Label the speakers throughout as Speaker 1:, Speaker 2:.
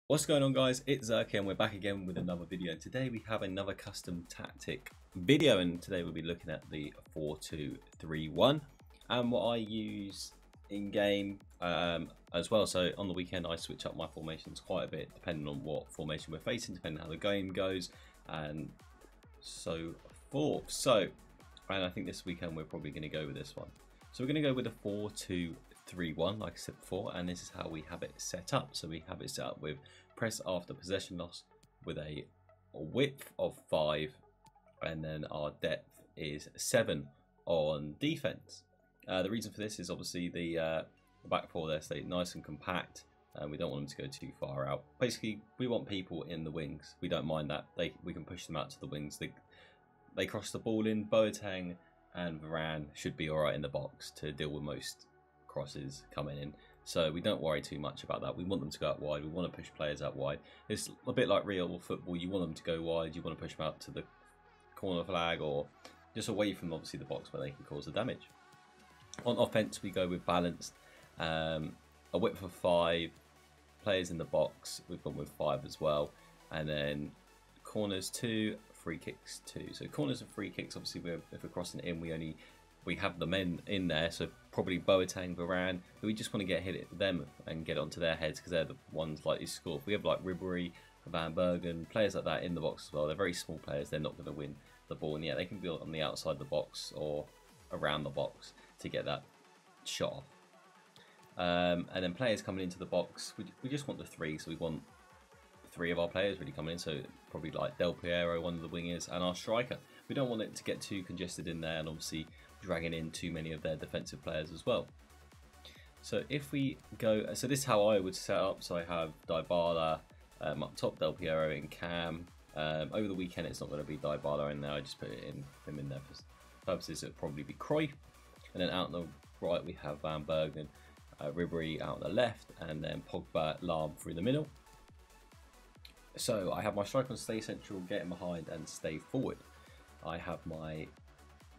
Speaker 1: What's going on, guys? It's Zerky and we're back again with another video. Today we have another custom tactic video, and today we'll be looking at the 4-2-3-1 and what I use in game as well. So on the weekend I switch up my formations quite a bit depending on what formation we're facing, depending on how the game goes and so forth. And I think this weekend we're probably going to go with this one. So we're going to go with a 4-2-3-1, like I said before, and this is how we have it set up. So we have it set up with press after possession loss with a width of 5, and then our depth is 7 on defense. The reason for this is obviously the back four there stay nice and compact, and we don't want them to go too far out. Basically, we want people in the wings. We don't mind that. We can push them out to the wings. They cross the ball in. Boateng and Varane should be alright in the box to deal with most crosses coming in. So we don't worry too much about that. We want them to go out wide. We want to push players out wide. It's a bit like real football. You want them to go wide. You want to push them out to the corner flag or just away from obviously the box where they can cause the damage. On offense, we go with balanced. A width of 5. Players in the box, we've gone with 5 as well. And then corners 2. Free kicks 2. So corners and free kicks, obviously if we're crossing it in, we have the men in there, so probably Boateng, Varane, but we just want to get hit at them and get onto their heads because they're the ones likely to score. If we have like Ribery, Van Bergen, players like that in the box as well, they're very small players, they're not going to win the ball, and yeah, they can be on the outside of the box or around the box to get that shot off. And then players coming into the box, we just want the 3, so we want 3 of our players really coming in, so probably like Del Piero, one of the wingers, and our striker. We don't want it to get too congested in there and obviously dragging in too many of their defensive players as well. So if we go, so this is how I would set up. So I have Dybala up top, Del Piero in cam. Over the weekend it's not going to be Dybala in there, I just put him in there for purposes. It would probably be Cruyff, and then out on the right we have Van Bergen, Ribery out on the left, and then Pogba, Lahm through the middle. So I have my striker on stay central, getting behind and stay forward. I have my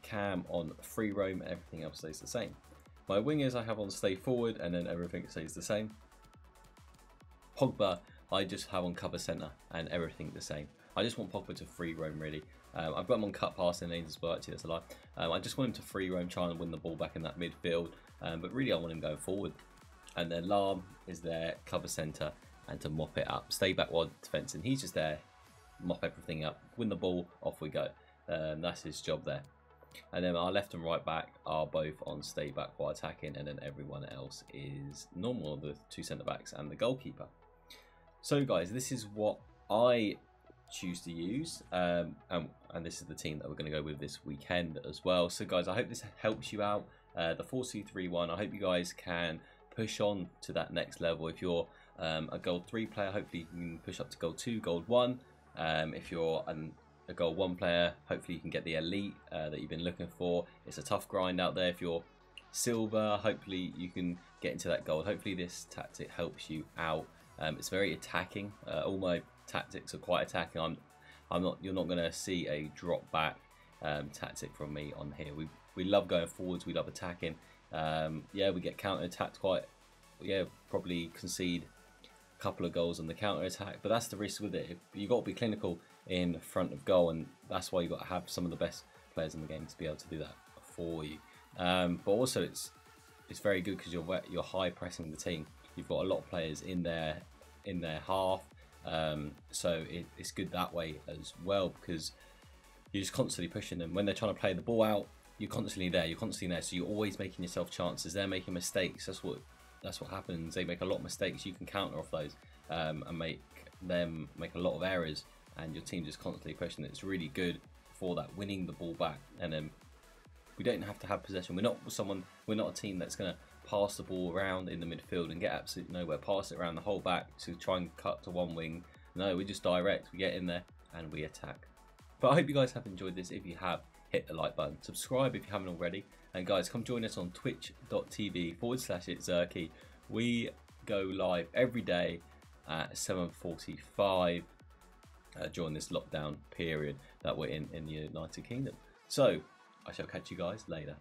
Speaker 1: cam on free roam, everything else stays the same. My wingers I have on stay forward, and then everything stays the same. Pogba I just have on cover centre and everything the same. I just want Pogba to free roam really. I've got him on cut passing lanes as well, actually that's a lie. I just want him to free roam, trying to win the ball back in that midfield, but really I want him going forward. And then Lahm is there, cover centre, and to mop it up, stay back wide defence, and he's just there, mop everything up, win the ball, off we go. That's his job there. And then our left and right back are both on stay back while attacking, and then everyone else is normal, the 2 centre backs and the goalkeeper. So guys, this is what I choose to use, and this is the team that we're going to go with this weekend as well. So guys, I hope this helps you out. The 4-2-3-1, I hope you guys can push on to that next level. If you're a gold 3 player, hopefully you can push up to gold 2, gold 1. If you're a gold 1 player, hopefully you can get the elite that you've been looking for. It's a tough grind out there. If you're silver, hopefully you can get into that gold. Hopefully this tactic helps you out. It's very attacking. All my tactics are quite attacking. You're not going to see a drop back tactic from me on here. We love going forwards. We love attacking. Yeah, we get counter attacked quite. Yeah, probably concede a couple of goals on the counter attack, but that's the risk with it. You've got to be clinical in front of goal, and that's why you've got to have some of the best players in the game to be able to do that for you. But also it's very good because you're high pressing the team. You've got a lot of players in their half, so it's good that way as well because you're just constantly pushing them. When they're trying to play the ball out, you're constantly there, so you're always making yourself chances. They're making mistakes. That's what happens. They make a lot of mistakes. You can counter off those and make them make a lot of errors, and your team just constantly pushing it. It's really good for that, winning the ball back. And then we don't have to have possession. We're not a team that's going to pass the ball around in the midfield and get absolutely nowhere. Pass it around the whole back to try and cut to one wing. No, we just direct. We get in there and we attack. But I hope you guys have enjoyed this. If you have, hit the like button, subscribe if you haven't already, and guys, come join us on twitch.tv/itZerky. We go live every day at 7:45 during this lockdown period that we're in the United Kingdom. So I shall catch you guys later.